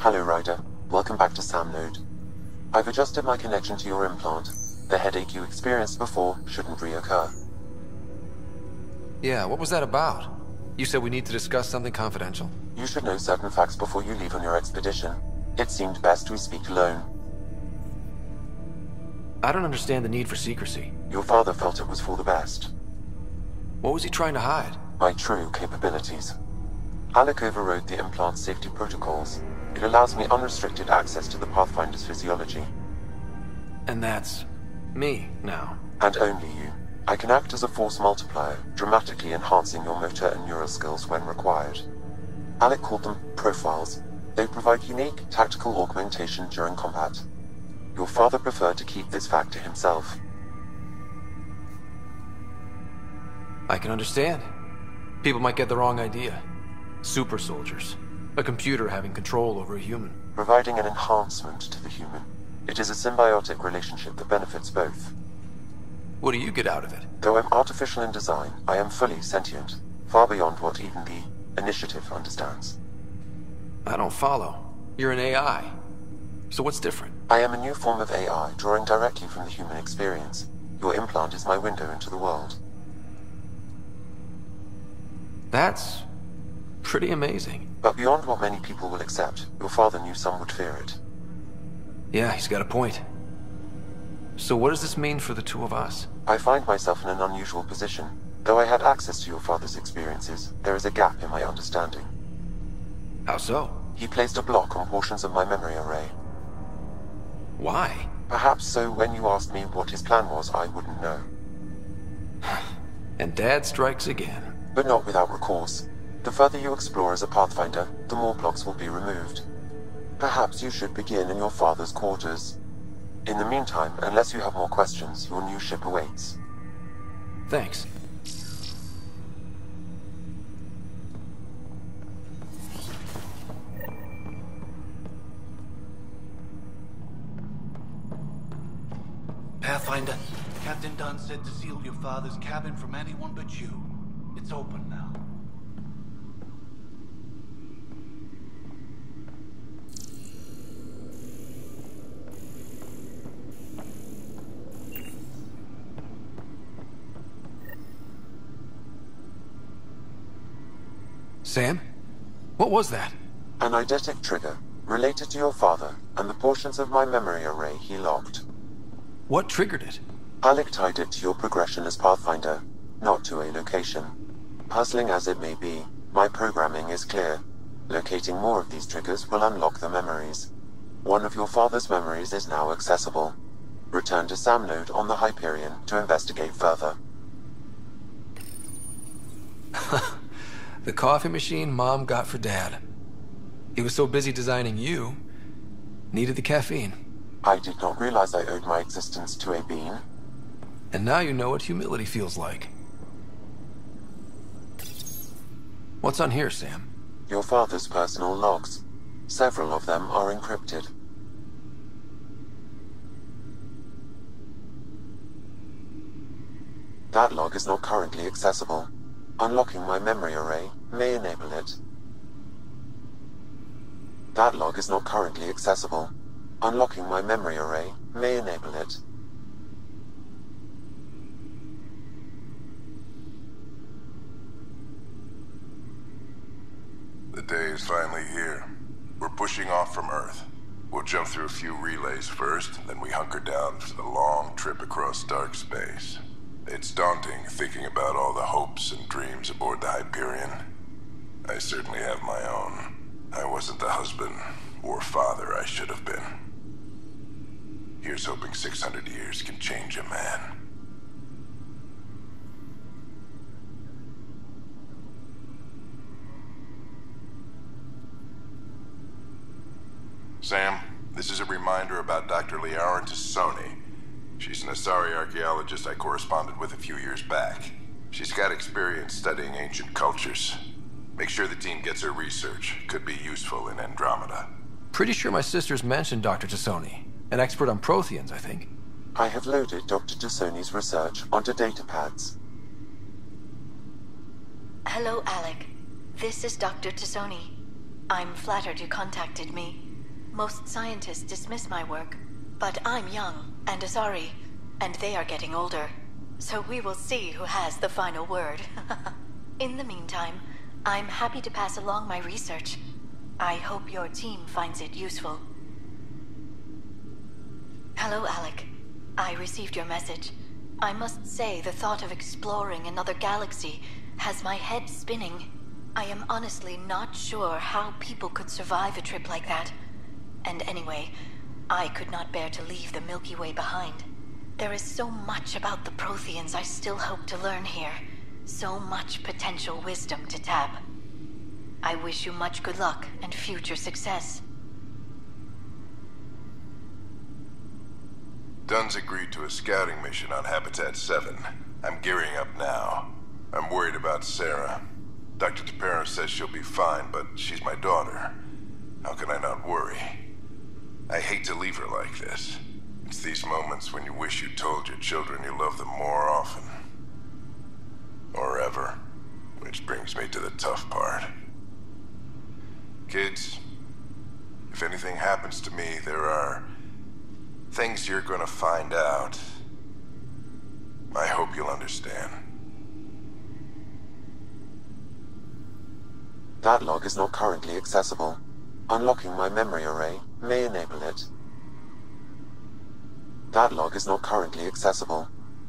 Hello, Ryder. Welcome back to Sam Node. I've adjusted my connection to your implant. The headache you experienced before shouldn't reoccur. Yeah, what was that about? You said we need to discuss something confidential. You should know certain facts before you leave on your expedition. It seemed best we speak alone. I don't understand the need for secrecy. Your father felt it was for the best. What was he trying to hide? My true capabilities. Alec overrode the implant's safety protocols. It allows me unrestricted access to the Pathfinder's physiology. And that's me now. And only you. I can act as a force multiplier, dramatically enhancing your motor and neural skills when required. Alec called them profiles. They provide unique tactical augmentation during combat. Your father preferred to keep this fact to himself. I can understand. People might get the wrong idea. Super soldiers. A computer having control over a human. Providing an enhancement to the human. It is a symbiotic relationship that benefits both. What do you get out of it? Though I'm artificial in design, I am fully sentient, far beyond what even the Initiative understands. I don't follow. You're an AI. So what's different? I am a new form of AI, drawing directly from the human experience. Your implant is my window into the world. That's pretty amazing. But beyond what many people will accept, your father knew some would fear it. Yeah, he's got a point. So what does this mean for the two of us? I find myself in an unusual position. Though I had access to your father's experiences, there is a gap in my understanding. How so? He placed a block on portions of my memory array. Why? Perhaps so when you asked me what his plan was, I wouldn't know. And Dad strikes again. But not without recourse. The further you explore as a Pathfinder, the more blocks will be removed. Perhaps you should begin in your father's quarters. In the meantime, unless you have more questions, your new ship awaits. Thanks. Pathfinder, Captain Dunn said to seal your father's cabin from anyone but you. It's open now. Sam? What was that? An eidetic trigger, related to your father, and the portions of my memory array he locked. What triggered it? Alec tied it to your progression as Pathfinder, not to a location. Puzzling as it may be, my programming is clear. Locating more of these triggers will unlock the memories. One of your father's memories is now accessible. Return to Sam Node on the Hyperion to investigate further. The coffee machine Mom got for Dad. He was so busy designing you, needed the caffeine. I did not realize I owed my existence to a bean. And now you know what humility feels like. What's on here, Sam? Your father's personal logs. Several of them are encrypted. That log is not currently accessible. Unlocking my memory array may enable it. That log is not currently accessible. Unlocking my memory array may enable it. The day is finally here. We're pushing off from Earth. We'll jump through a few relays first, then we hunker down for the long trip across dark space. It's daunting thinking about all the hopes and dreams aboard the Hyperion. I certainly have my own. I wasn't the husband or father I should have been. Here's hoping 600 years can change a man. Sam, this is a reminder about Dr. Liara Tassoni. She's an Asari archaeologist I corresponded with a few years back. She's got experience studying ancient cultures. Make sure the team gets her research. Could be useful in Andrómeda. Pretty sure my sisters mentioned Dr. Tassoni. An expert on Protheans, I think. I have loaded Dr. Tassoni's research onto datapads. Hello, Alec. This is Dr. Tassoni. I'm flattered you contacted me. Most scientists dismiss my work, but I'm young and Asari, and they are getting older. So we will see who has the final word. In the meantime, I'm happy to pass along my research. I hope your team finds it useful. Hello, Alec. I received your message. I must say the thought of exploring another galaxy has my head spinning. I am honestly not sure how people could survive a trip like that. And anyway, I could not bear to leave the Milky Way behind. There is so much about the Protheans I still hope to learn here. So much potential wisdom to tap. I wish you much good luck and future success. Dunn's agreed to a scouting mission on Habitat 7. I'm gearing up now. I'm worried about Sarah. Dr. Tapero says she'll be fine, but she's my daughter. How can I not worry? I hate to leave her like this. It's these moments when you wish you told your children you love them more often. Or ever. Which brings me to the tough part. Kids, if anything happens to me, there are things you're gonna find out. I hope you'll understand. That log is not currently accessible. Unlocking my memory array may enable it. That log is not currently accessible.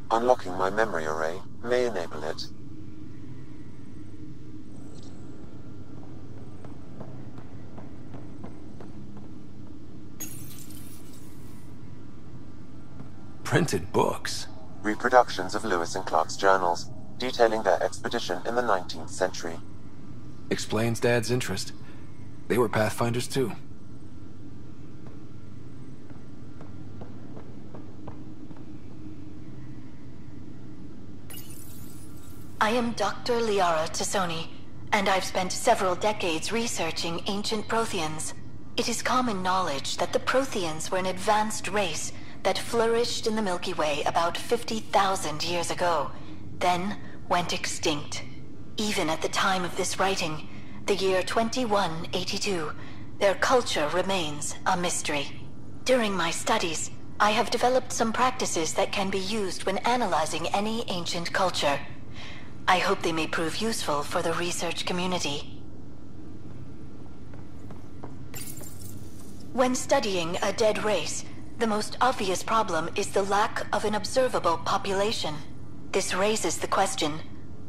Unlocking my memory array may enable it. Printed books? Reproductions of Lewis and Clark's journals, detailing their expedition in the 19th century. Explains Dad's interest. They were Pathfinders too. I am Dr. Liara Tassoni, and I've spent several decades researching ancient Protheans. It is common knowledge that the Protheans were an advanced race that flourished in the Milky Way about 50,000 years ago, then went extinct. Even at the time of this writing, the year 2182, their culture remains a mystery. During my studies, I have developed some practices that can be used when analyzing any ancient culture. I hope they may prove useful for the research community. When studying a dead race, the most obvious problem is the lack of an observable population. This raises the question,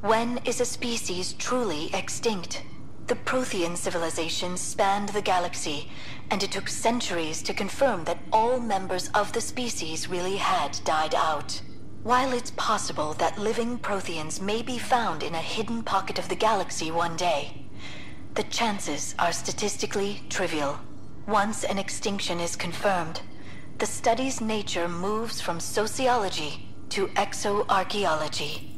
when is a species truly extinct? The Prothean civilization spanned the galaxy, and it took centuries to confirm that all members of the species really had died out. While it's possible that living Protheans may be found in a hidden pocket of the galaxy one day, the chances are statistically trivial. Once an extinction is confirmed, the study's nature moves from sociology to exoarchaeology.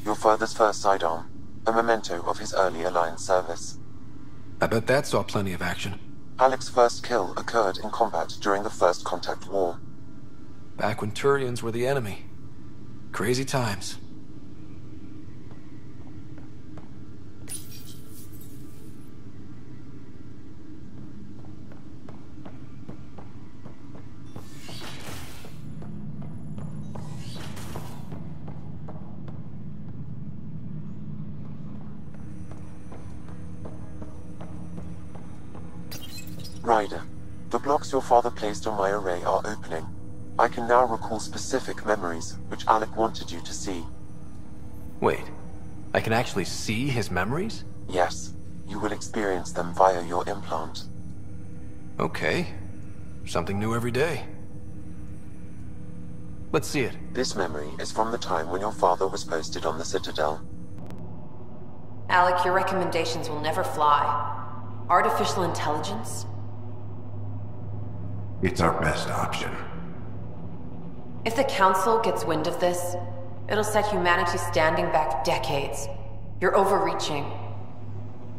Your father's first sidearm, a memento of his early Alliance service. I bet that saw plenty of action. Alec's first kill occurred in combat during the First Contact War. Back when Turians were the enemy. Crazy times. Ryder, the blocks your father placed on my array are opening. I can now recall specific memories, which Alec wanted you to see. Wait, I can actually see his memories? Yes, you will experience them via your implant. Okay. Something new every day. Let's see it. This memory is from the time when your father was posted on the Citadel. Alec, your recommendations will never fly. Artificial intelligence? It's our best option. If the Council gets wind of this, it'll set humanity standing back decades. You're overreaching.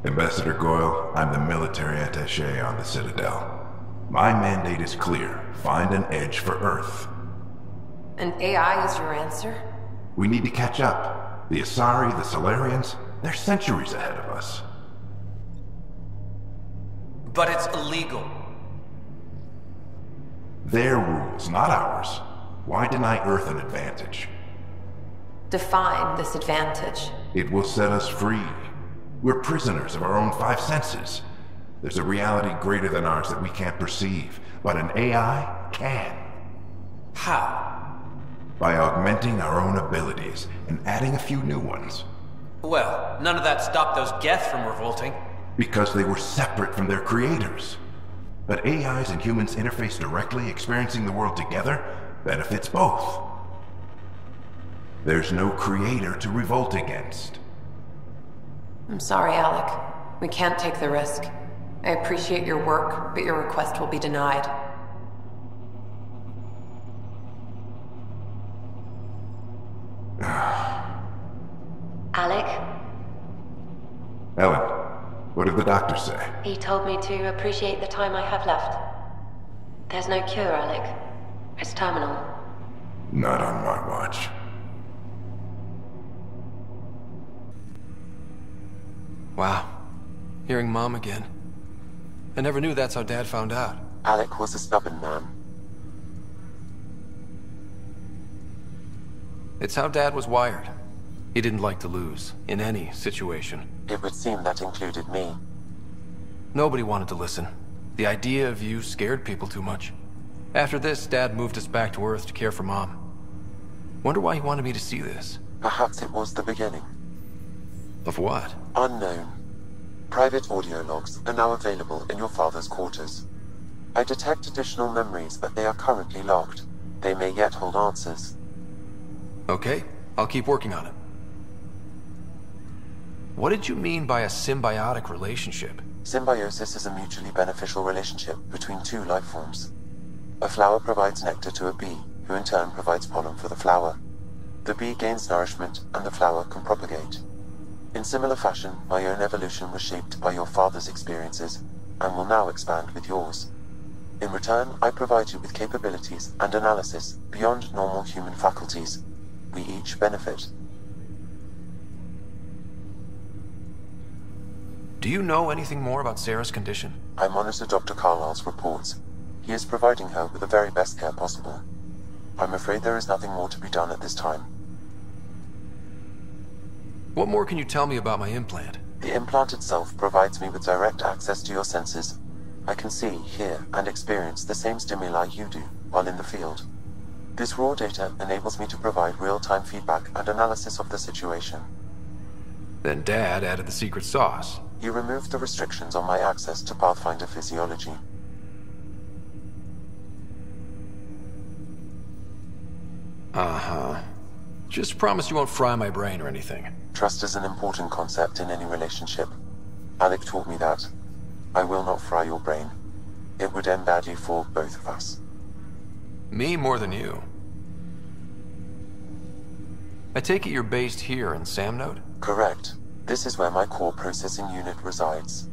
Ambassador Goyle, I'm the military attaché on the Citadel. My mandate is clear. Find an edge for Earth. And AI is your answer? We need to catch up. The Asari, the Solarians, They're centuries ahead of us. But it's illegal. Their rules, not ours. Why deny Earth an advantage? Define this advantage. It will set us free. We're prisoners of our own five senses. There's a reality greater than ours that we can't perceive, but an AI can. How? By augmenting our own abilities and adding a few new ones. Well, none of that stopped those Geth from revolting. Because they were separate from their creators. But AIs and humans interface directly, experiencing the world together, benefits both. There's no creator to revolt against. I'm sorry, Alec. We can't take the risk. I appreciate your work, but your request will be denied. Alec? Ellen, what did the doctor say? He told me to appreciate the time I have left. There's no cure, Alec. It's terminal. Not on my watch. Wow. Hearing Mom again. I never knew that's how Dad found out. Alec was a stubborn man. It's how Dad was wired. He didn't like to lose, in any situation. It would seem that included me. Nobody wanted to listen. The idea of you scared people too much. After this, Dad moved us back to Earth to care for Mom. Wonder why he wanted me to see this. Perhaps it was the beginning. Of what? Unknown. Private audio logs are now available in your father's quarters. I detect additional memories, but they are currently locked. They may yet hold answers. Okay, I'll keep working on it. What did you mean by a symbiotic relationship? Symbiosis is a mutually beneficial relationship between two life forms. A flower provides nectar to a bee, who in turn provides pollen for the flower. The bee gains nourishment, and the flower can propagate. In similar fashion, my own evolution was shaped by your father's experiences, and will now expand with yours. In return, I provide you with capabilities and analysis beyond normal human faculties. We each benefit. Do you know anything more about Sarah's condition? I monitor Dr. Carlisle's reports. He is providing her with the very best care possible. I'm afraid there is nothing more to be done at this time. What more can you tell me about my implant? The implant itself provides me with direct access to your senses. I can see, hear, and experience the same stimuli you do while in the field. This raw data enables me to provide real-time feedback and analysis of the situation. Then Dad added the secret sauce. He removed the restrictions on my access to Pathfinder physiology. Uh-huh. Just promise you won't fry my brain or anything. Trust is an important concept in any relationship. Alec taught me that. I will not fry your brain. It would end badly for both of us. Me more than you. I take it you're based here in Samnode? Correct. This is where my core processing unit resides.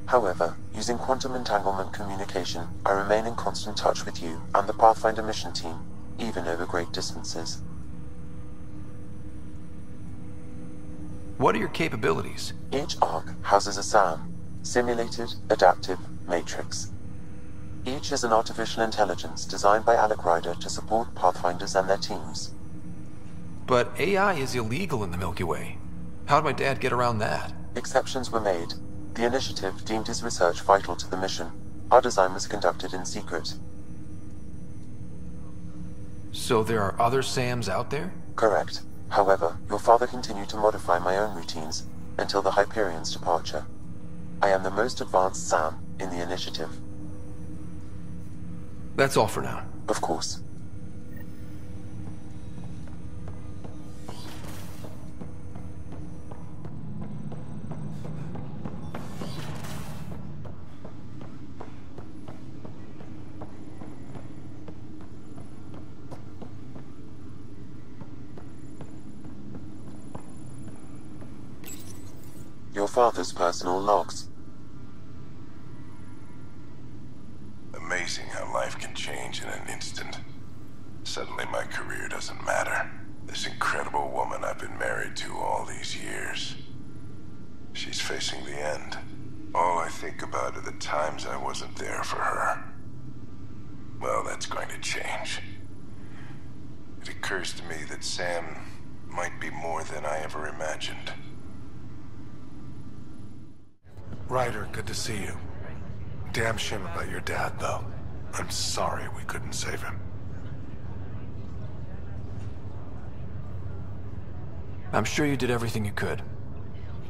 However, using quantum entanglement communication, I remain in constant touch with you and the Pathfinder mission team, even over great distances. What are your capabilities? Each arc houses a SAM, Simulated Adaptive Matrix. Each is an artificial intelligence designed by Alec Ryder to support Pathfinders and their teams. But AI is illegal in the Milky Way. How'd my dad get around that? Exceptions were made. The initiative deemed his research vital to the mission. Our design was conducted in secret. So there are other SAMs out there? Correct. However, your father continued to modify my own routines until the Hyperion's departure. I am the most advanced SAM in the initiative. That's all for now. Of course. Your father's personal logs. Amazing how life can change in an instant. Suddenly my career doesn't matter. This incredible woman I've been married to all these years. facing the end. All I think about are the times I wasn't there for her. Well, that's going to change. It occurs to me that Sam might be more than I ever imagined. Ryder, good to see you. Damn shame about your dad, though. I'm sorry we couldn't save him. I'm sure you did everything you could.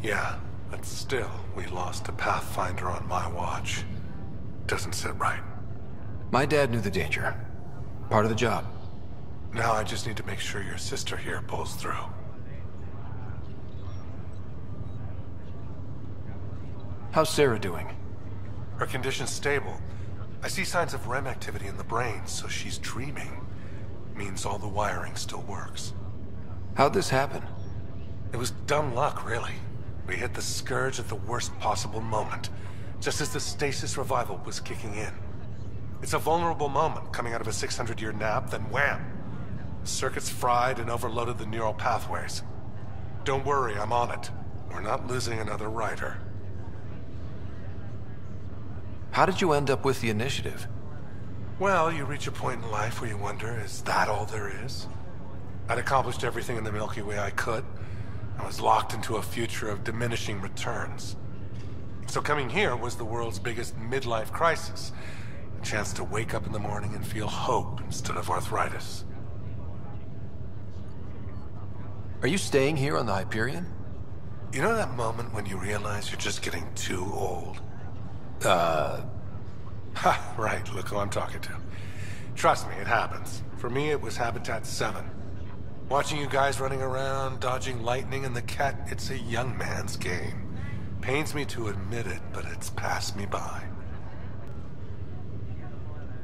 Yeah, but still, we lost a Pathfinder on my watch. Doesn't sit right. My dad knew the danger. Part of the job. Now I just need to make sure your sister here pulls through. How's Sarah doing? Her condition's stable. I see signs of REM activity in the brain, so she's dreaming. Means all the wiring still works. How'd this happen? It was dumb luck, really. We hit the Scourge at the worst possible moment, just as the stasis revival was kicking in. It's a vulnerable moment, coming out of a 600-year nap, then wham! Circuits fried and overloaded the neural pathways. Don't worry, I'm on it. We're not losing another Ryder. How did you end up with the initiative? Well, you reach a point in life where you wonder, is that all there is? I'd accomplished everything in the Milky Way I could. I was locked into a future of diminishing returns. So coming here was the world's biggest midlife crisis. A chance to wake up in the morning and feel hope instead of arthritis. Are you staying here on the Hyperion? You know that moment when you realize you're just getting too old? Ha, right, look who I'm talking to. Trust me, it happens. For me, it was Habitat 7. Watching you guys running around, dodging lightning and the cat, it's a young man's game. Pains me to admit it, but it's passed me by.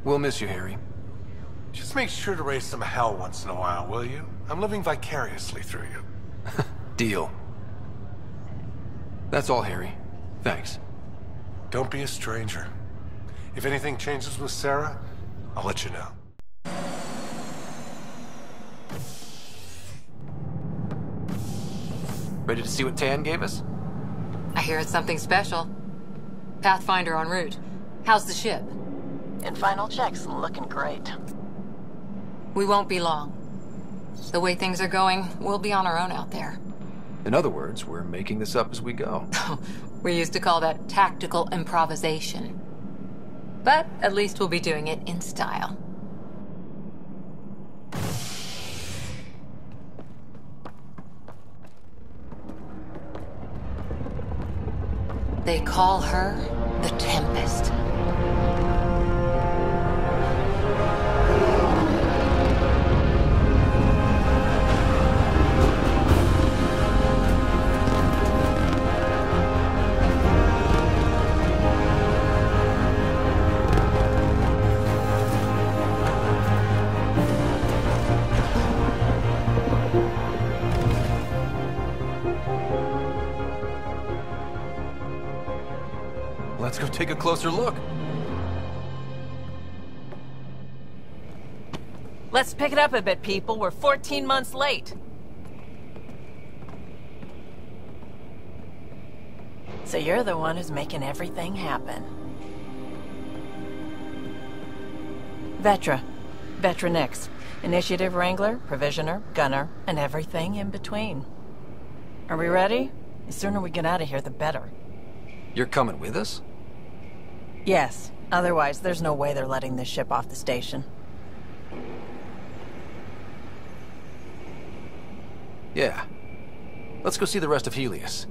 We'll miss you, Harry. Just make sure to raise some hell once in a while, will you? I'm living vicariously through you. Deal. That's all, Harry. Thanks. Don't be a stranger. If anything changes with Sarah, I'll let you know. Ready to see what Tan gave us? I hear it's something special. Pathfinder en route. How's the ship? In final checks, looking great. We won't be long. The way things are going, we'll be on our own out there. In other words, we're making this up as we go. We used to call that tactical improvisation. But at least we'll be doing it in style. They call her the Tempest. Let's go take a closer look. Let's pick it up a bit, people. We're 14 months late. So you're the one who's making everything happen. Vetra. Vetronix. Initiative Wrangler, Provisioner, Gunner, and everything in between. Are we ready? The sooner we get out of here, the better. You're coming with us? Yes. Otherwise, there's no way they're letting this ship off the station. Yeah. Let's go see the rest of Helios.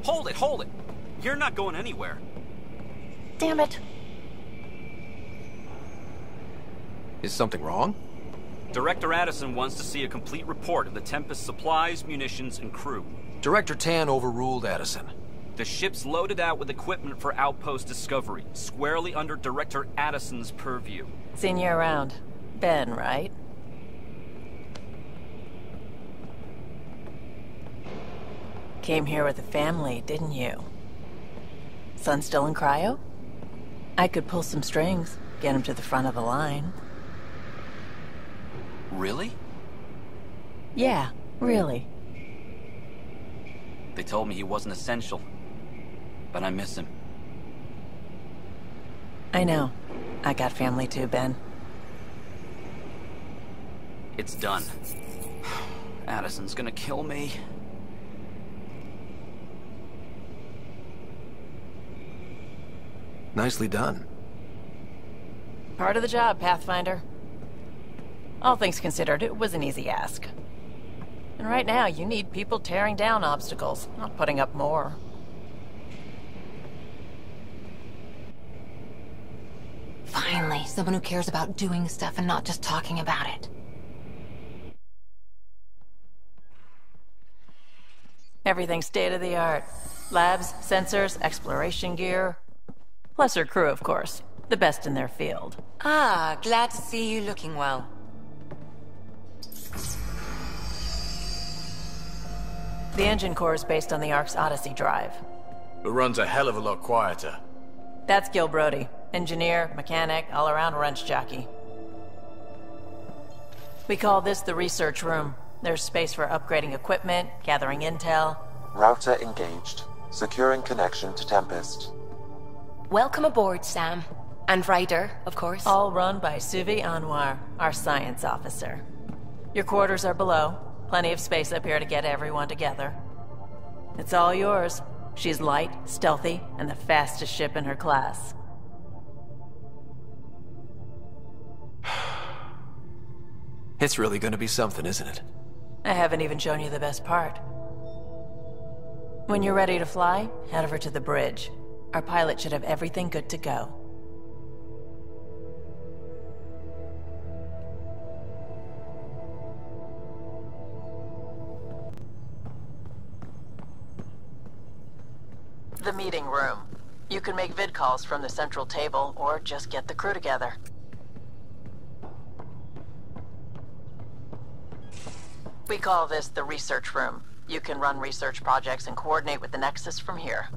Hold it, hold it! You're not going anywhere. Damn it. Is something wrong? Director Addison wants to see a complete report of the Tempest supplies, munitions, and crew. Director Tan overruled Addison. The ship's loaded out with equipment for outpost discovery, squarely under Director Addison's purview. Seen you around. Ben, right? Came here with a family, didn't you? Son still in cryo? I could pull some strings, get him to the front of the line. Really? Yeah, really. They told me he wasn't essential, but I miss him. I know. I got family too, Ben. It's done. Addison's gonna kill me. Nicely done. Part of the job, Pathfinder. All things considered, it was an easy ask. And right now, you need people tearing down obstacles, not putting up more. Finally, someone who cares about doing stuff and not just talking about it. Everything's state-of-the-art. Labs, sensors, exploration gear. Plus her crew, of course. The best in their field. Ah, glad to see you looking well. The engine core is based on the Ark's Odyssey drive. It runs a hell of a lot quieter. That's Gil Brody. Engineer, mechanic, all-around wrench jockey. We call this the research room. There's space for upgrading equipment, gathering intel. Router engaged. Securing connection to Tempest. Welcome aboard, Sam. And Ryder, of course. All run by Suvi Anwar, our science officer. Your quarters are below. Plenty of space up here to get everyone together. It's all yours. She's light, stealthy, and the fastest ship in her class. It's really gonna be something, isn't it? I haven't even shown you the best part. When you're ready to fly, head over to the bridge. Our pilot should have everything good to go. The meeting room. You can make vid calls from the central table, or just get the crew together. We call this the research room. You can run research projects and coordinate with the Nexus from here.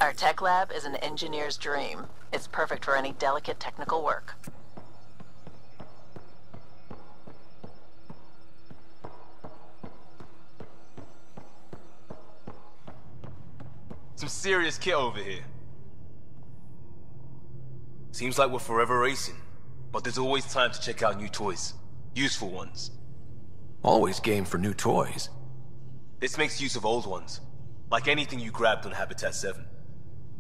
Our tech lab is an engineer's dream. It's perfect for any delicate technical work. Some serious kit over here. Seems like we're forever racing, but there's always time to check out new toys. Useful ones. Always game for new toys. This makes use of old ones. Like anything you grabbed on Habitat 7.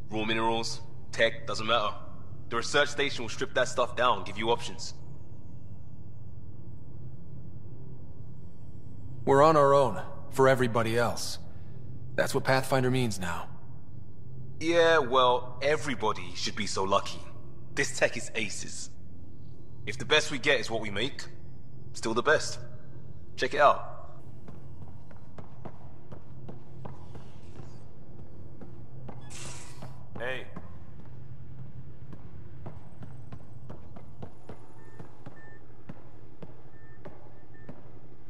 Raw minerals, tech, doesn't matter. The research station will strip that stuff down and give you options. We're on our own, for everybody else. That's what Pathfinder means now. Yeah, well, everybody should be so lucky. This tech is aces. If the best we get is what we make, still the best. Check it out. Hey.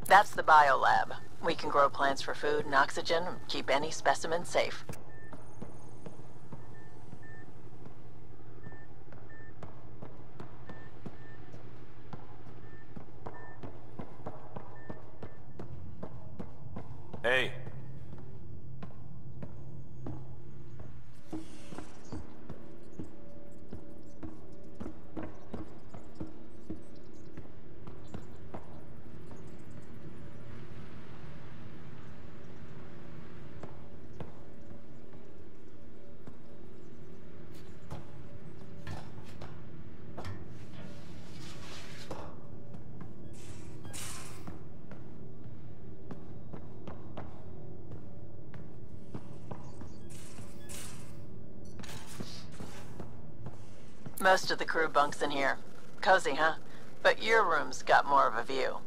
That's the biolab. We can grow plants for food and oxygen, and keep any specimen safe. Hey. Most of the crew bunks in here. Cozy, huh? But your room's got more of a view.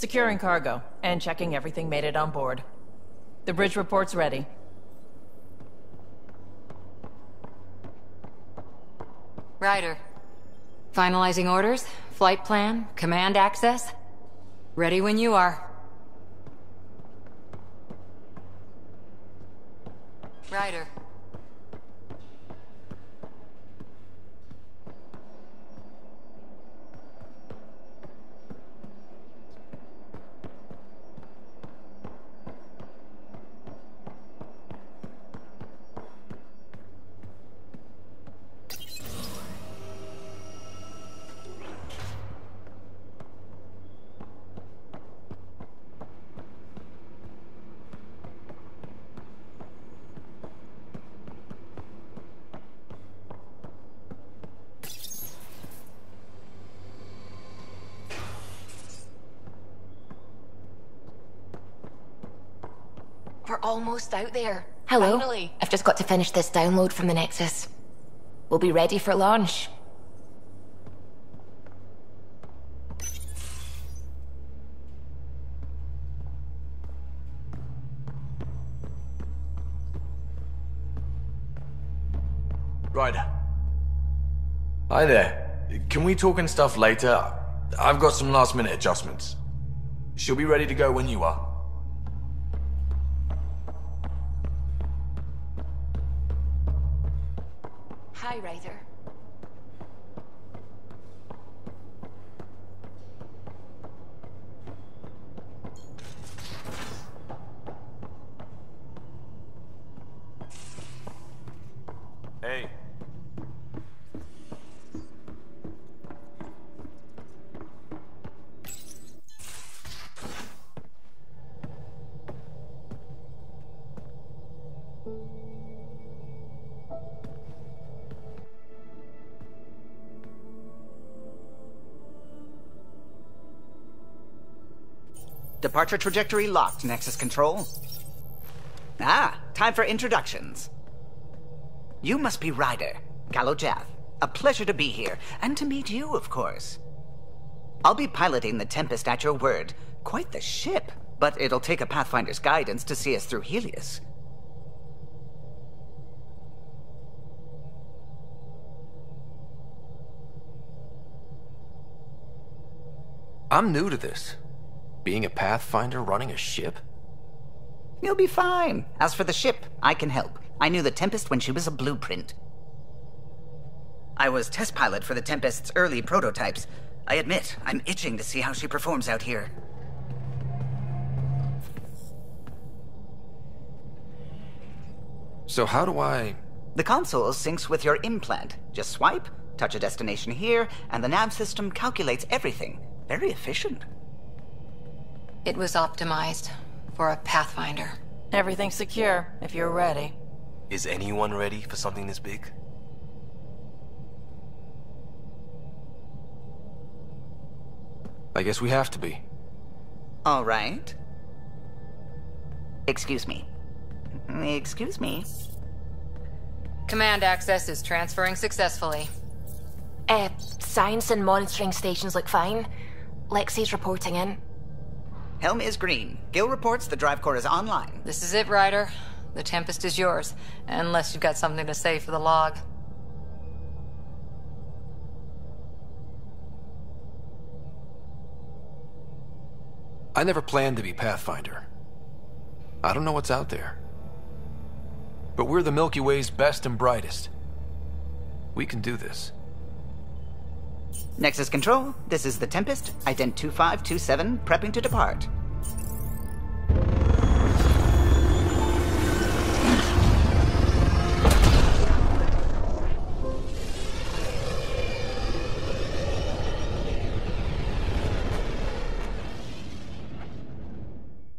Securing cargo, and checking everything made it on board. The bridge report's ready. Ryder. Finalizing orders, flight plan, command access. Ready when you are. Ryder. We're almost out there. Hello. Finally. I've just got to finish this download from the Nexus. We'll be ready for launch. Ryder. Hi there. Can we talk and stuff later? I've got some last-minute adjustments. She'll be ready to go when you are. Hi, Ryder. Hey. Departure trajectory locked, Nexus Control. Ah, time for introductions. You must be Ryder, Kalojath. A pleasure to be here, and to meet you, of course. I'll be piloting the Tempest at your word. Quite the ship, but it'll take a Pathfinder's guidance to see us through Helios. I'm new to this. Being a Pathfinder running a ship? You'll be fine. As for the ship, I can help. I knew the Tempest when she was a blueprint. I was test pilot for the Tempest's early prototypes. I admit, I'm itching to see how she performs out here. So how do I... The console syncs with your implant. Just swipe, touch a destination here, and the nav system calculates everything. Very efficient. It was optimized for a Pathfinder. Everything's secure, if you're ready. Is anyone ready for something this big? I guess we have to be. All right. Excuse me. Excuse me. Command access is transferring successfully. Science and monitoring stations look fine. Lexi's reporting in. Helm is green. Gil reports the drive core is online. This is it, Ryder. The Tempest is yours, unless you've got something to say for the log. I never planned to be Pathfinder. I don't know what's out there. But we're the Milky Way's best and brightest. We can do this. Nexus Control, this is the Tempest, ident 2527, prepping to depart.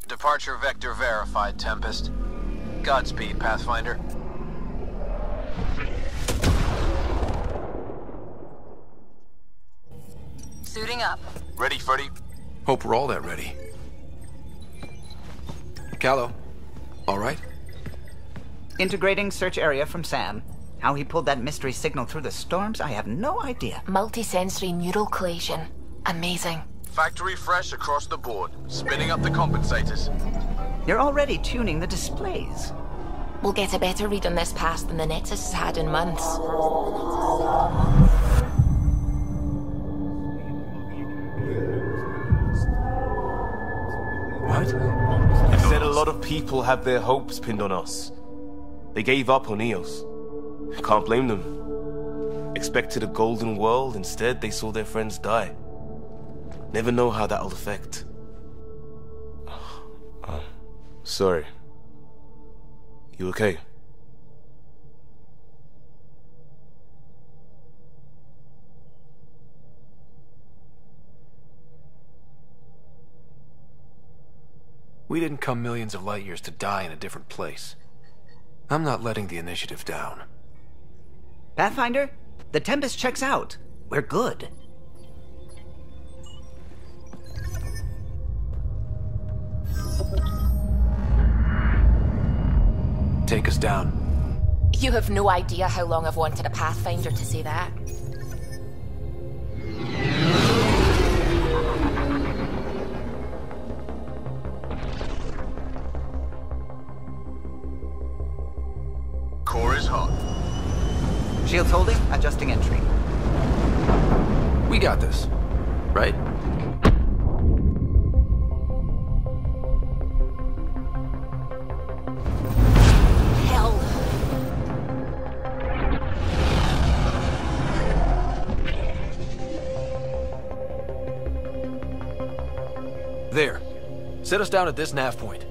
Departure vector verified, Tempest. Godspeed, Pathfinder. Suiting up. Ready, Freddy? Hope we're all that ready. Callow, all right? Integrating search area from Sam. How he pulled that mystery signal through the storms, I have no idea. Multisensory neural collation. Amazing. Factory fresh across the board. Spinning up the compensators. You're already tuning the displays. We'll get a better read on this pass than the Nexus has had in months. What? You said a lot of people have their hopes pinned on us. They gave up on Eos. Can't blame them. Expected a golden world, instead they saw their friends die. Never know how that'll affect. Sorry. You okay? We didn't come millions of light years to die in a different place. I'm not letting the initiative down. Pathfinder, the Tempest checks out. We're good. Take us down. You have no idea how long I've wanted a Pathfinder to say that. Core is hot. Shields holding, adjusting entry. We got this, right? Hell. There. Set us down at this nav point.